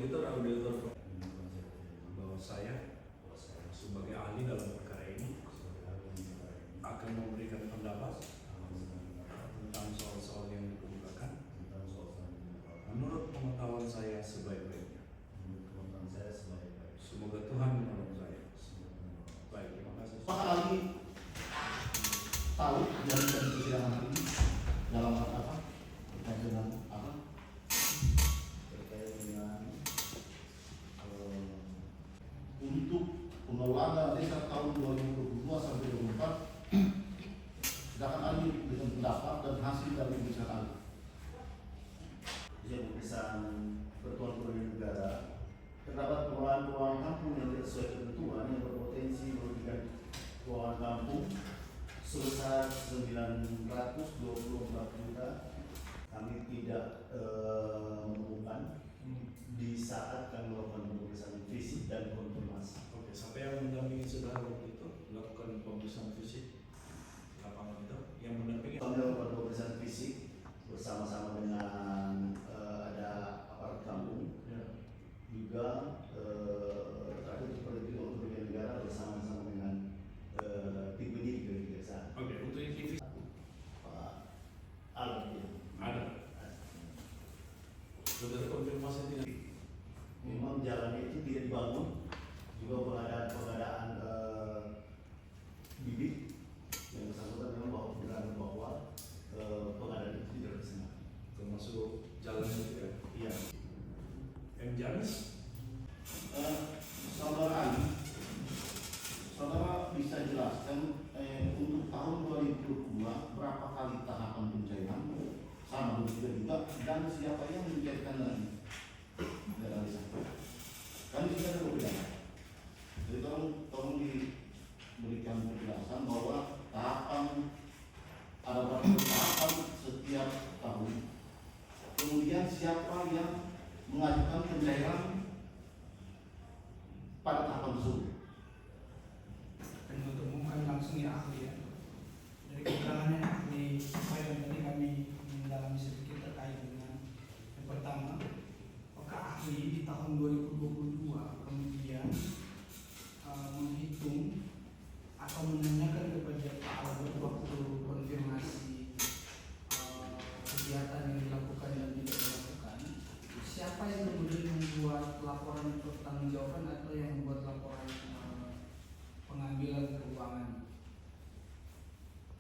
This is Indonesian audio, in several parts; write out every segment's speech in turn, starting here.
auditor bahwa saya sebagai ahli dalam perkara ini akan memberikan pendapat tentang soal-soal yang dikemukakan menurut pengetahuan saya sebaik-baiknya. Semoga Tuhan menolong saya. Baik, terima kasih. Pak ahli tahu dari persidangan ini dalam hal apa? Terkait dengan apa? Terkait dengan untuk pengelolaan dana desa tahun 2022 sampai 2024, sedangkan ahli dengan pendapat dan hasil dari pemeriksaan ahli. Yang pemeriksaan Pertuan Pemerintah Negara terdapat pengelolaan keuangan kampung yang tidak sesuai ketentuan yang berpotensi merugikan keuangan kampung sebesar 924 juta. Kami tidak menemukan di saat kami melakukan pemeriksaan fisik dan konfirmasi. Oke, sampai yang mendampingi saudara waktu itu melakukan pemeriksaan fisik lapangan itu, yang mendampingi Kami melakukan pemeriksaan fisik bersama-sama dengan ada aparat kampung, juga terakhir seperti itu untuk negara bersama-sama dengan tim penyidik dari kejaksaan. Oke, untuk yang TV ada. Sudah konfirmasi tidak? Memang jalannya itu tidak dibangun, juga pengadaan bibit yang bersangkutan memang bahwa benar bahwa pengadaan itu tidak bersengaja. Termasuk jalan itu ya? Iya. M. James? Saudara ahli, saudara bisa jelaskan untuk tahun 2022 berapa kali tahapan pencairan sama juga dan siapa yang mencairkan dana ini? Dana desa. Kami sudah ada berbeda. Jadi tolong diberikan penjelasan bahwa tahapan ada berapa tahapan setiap tahun. Kemudian siapa yang mengajukan pencairan pada tahapan tersebut? Dan untuk bukan langsung ya ahli ya. Dari keterangannya ahli, apa yang tadi kami mendalami sedikit terkait dengan yang pertama, apakah ahli di tahun 2022 kemudian menghitung atau menanyakan kepada Pak Albert waktu konfirmasi kegiatan yang dilakukan dan tidak dilakukan, siapa yang kemudian membuat laporan pertanggungjawaban atau yang membuat laporan pengambilan keuangan?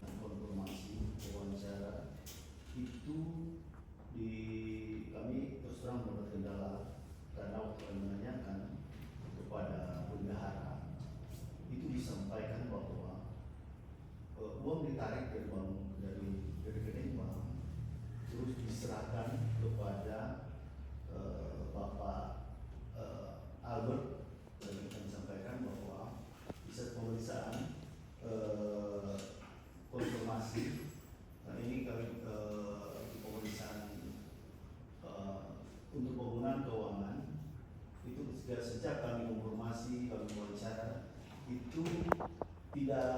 Konfirmasi wawancara itu di kami terus terang mendapat kendala karena waktu kami menanyakan kepada bendahara itu disampaikan bahwa uang ditarik dari bank dari rekening bank terus diserahkan kepada Bapak Albert, dan kami sampaikan bahwa bisa pemeriksaan konfirmasi. Nah ini kami pemeriksaan untuk penggunaan keuangan itu sejak kami konfirmasi, kami wawancara itu tidak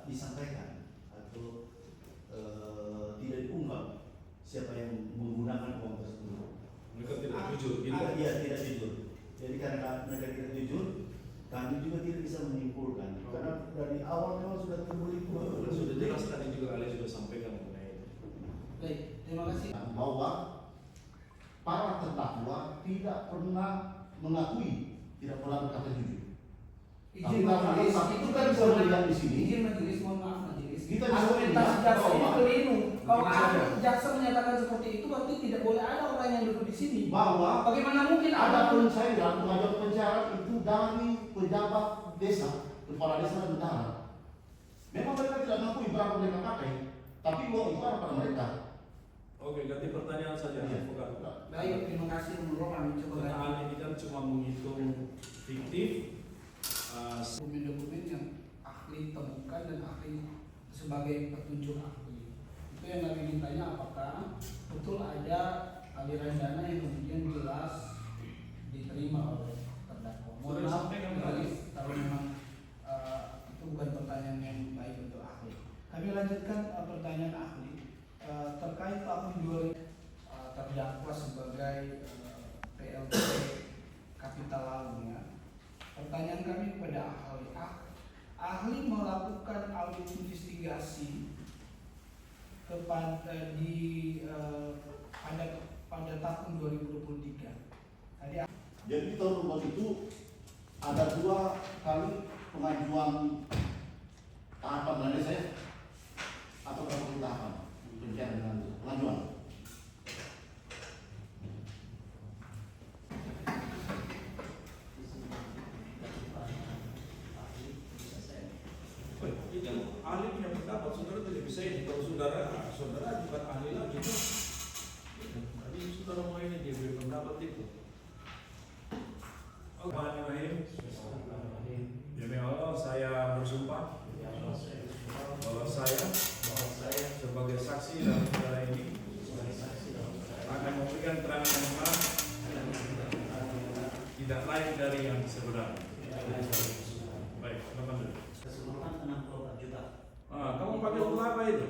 disampaikan atau tidak diungkap siapa yang menggunakan uang tersebut. Mereka tidak jujur. Iya, tidak jujur. Jadi karena mereka tidak jujur, kami juga tidak bisa menyimpulkan. Karena dari awal memang sudah terbuat. Sudah jelas tadi juga Ali sudah sampaikan mengenai itu. Baik, terima kasih. Bahwa para terdakwa tidak pernah mengakui, tidak pernah berkata jujur. Izin majelis, itu kan kemudian di sini izin majelis, mohon maaf majelis. kita bisa Argumentasi melihat jaksa ini bahwa keliru. Kalau Bisa. jaksa menyatakan seperti itu, berarti tidak boleh ada orang yang duduk di sini. bahwa Bagaimana mungkin ada pencairan pengajuan pencairan itu dari pejabat desa, kepala desa dan bendahara. Memang mereka tidak mengakui berapa mereka pakai, tapi uang itu ada pada mereka. Oke, ganti pertanyaan saja. Iya. Bukan. Baik, terima kasih dulu kami coba Pertanyaan ini kan cuma menghitung fiktif. dokumen-dokumen yang ahli temukan dan ahli sebagai petunjuk ahli. Itu yang kami mintanya, apakah betul ada aliran dana yang kemudian jelas diterima oleh terdakwa. Mohon Sudah maaf, disampaikan majelis, kalau memang itu bukan pertanyaan yang baik untuk ahli. Kami lanjutkan pertanyaan ahli terkait tahun 2000 terdakwa sebagai PLT kita lalu ya. Pertanyaan kami kepada ahli. Ahli melakukan audit investigasi kepada pada tahun 2023. Tadi Jadi tahun 2000 itu ada 2 kali pengajuan tahapan dari saya atau berapa kali tahapan pencarian dengan pengajuan. Itu ahli punya pendapat, saudara tidak bisa ini. Kalau saudara bukan ahli lagi, tadi saudara mau ini dia beri pendapat itu. Demi Allah saya bersumpah bahwa saya sebagai saksi dalam perkara ini akan memberikan keterangan yang benar, tidak lain dari yang sebenarnya. Baik, silakan dulu. Keseluruhan 64 juta. Kamu pakai untuk apa itu?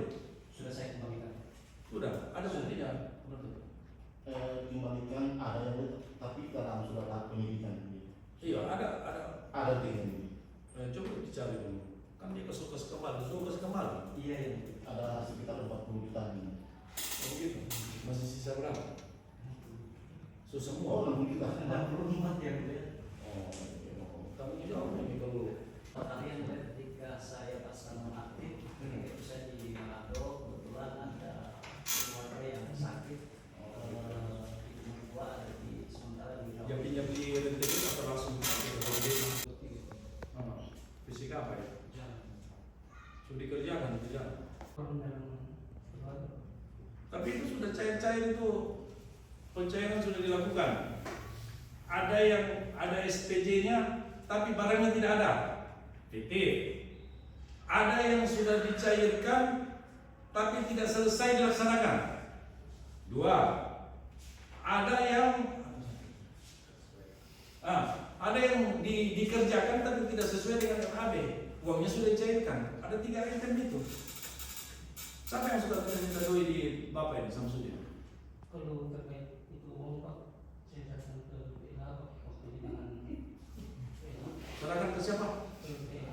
Sudah saya kembalikan. Sudah, ada buktinya. Kembalikan ada yang tapi dalam sudah tahap penyidikan. Iya, ada. Ada tinggal. Coba dicari dulu. Kan dia kesukas kembali. Iya, iya. Ada sekitar 40 juta ini. Oh begitu. Masih sisa berapa? Susah Oh, semua. 60 juta. 64 ya, Bu ya. Oh, kamu jawab ini kalau Kalian ketika saya pasang nonaktif, ketika itu saya di Manado, kebetulan ada keluarga yang sakit. Ibu tua ada di sementara di yang pinjam di rentenir atau langsung pakai fisika apa ya? Sudah dikerjakan itu jangan. Tapi itu sudah cair-cair itu pencairan sudah dilakukan. Ada SPJ-nya tapi barangnya tidak ada. Titik. Ada yang sudah dicairkan tapi tidak selesai dilaksanakan. 2. Ada yang dikerjakan tapi tidak sesuai dengan MAB. Uangnya sudah dicairkan. Ada 3 item itu. Siapa yang sudah minta doi di Bapak ini Samsudin? Kalau terkait itu uang Pak, saya datang ke PH waktu di tangan Serahkan ke siapa? PH.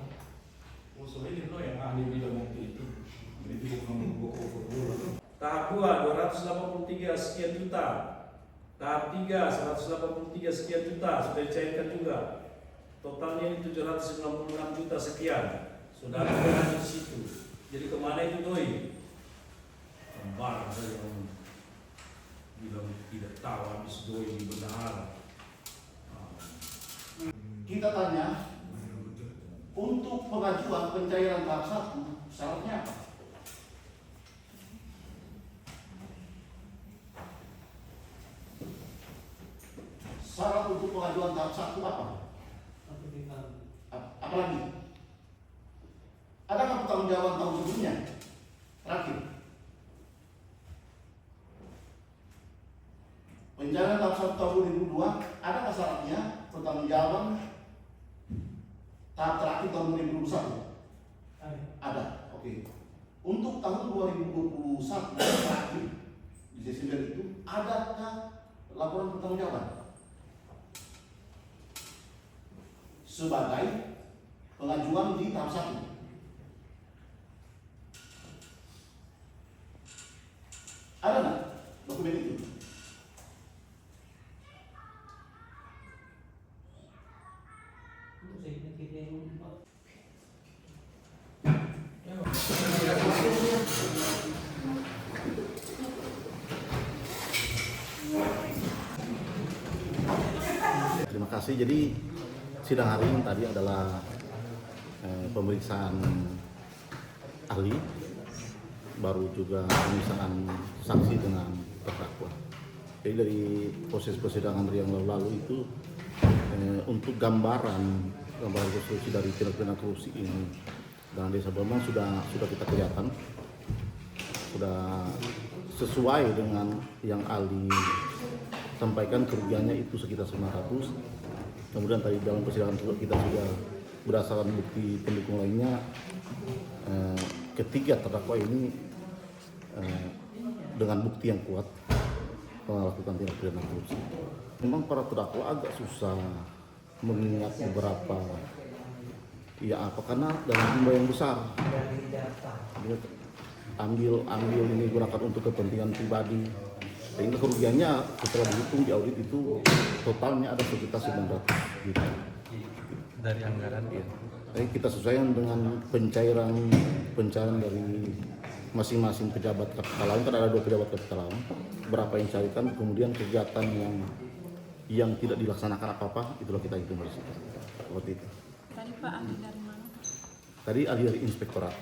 Oh, soalnya lo yang ahli bilang waktu itu. Itu bukan buku dulu. Tahap 2, 283 sekian juta. Tahap 3, 183 sekian juta sudah dicairkan juga. Totalnya ini 796 juta sekian. Saudara ada di situ. Jadi kemana itu doi? Kembar saja bilang tidak tahu habis doi di bendahara. Kita tanya untuk pengajuan pencairan tahap 1 syaratnya apa? Syarat untuk pengajuan tahap 1 apa? Apa lagi? Adakah pertanggungjawaban tahun sebelumnya? Terakhir. Pencairan tahap 1 tahun 2002, adakah syaratnya pertanggungjawaban tahap terakhir tahun 2021? Ada. Oke. Untuk tahun 2021 terakhir di Desember itu, adakah laporan pertanggungjawaban sebagai pengajuan di tahap 1? Ada nggak dokumen itu? Untuk saya kita yang Pak. Terima kasih. Jadi sidang hari ini tadi adalah pemeriksaan ahli, baru juga pemeriksaan saksi dengan terdakwa. Jadi dari proses persidangan yang lalu itu untuk gambaran konstruksi dari tindak korupsi ini dengan Desa Bambang sudah kita kelihatan, sudah sesuai dengan yang ahli sampaikan, kerugiannya itu sekitar 900. Kemudian tadi dalam persidangan juga kita sudah berdasarkan bukti pendukung lainnya, ketiga terdakwa ini dengan bukti yang kuat melakukan tindak pidana korupsi. Memang para terdakwa agak susah mengingat beberapa karena dalam jumlah yang besar dia ambil ini gunakan untuk kepentingan pribadi, sehingga kerugiannya setelah dihitung di audit itu totalnya ada sekitar 900 juta dari anggaran. ya. Kita sesuaikan dengan pencairan dari masing-masing pejabat kapital lawan, kan ada 2 pejabat kapital lawan, berapa yang carikan, kemudian kegiatan yang tidak dilaksanakan apa-apa, itulah kita hitung dari situ. Seperti itu. Tadi Pak ahli dari mana? Tadi ahli dari inspektorat.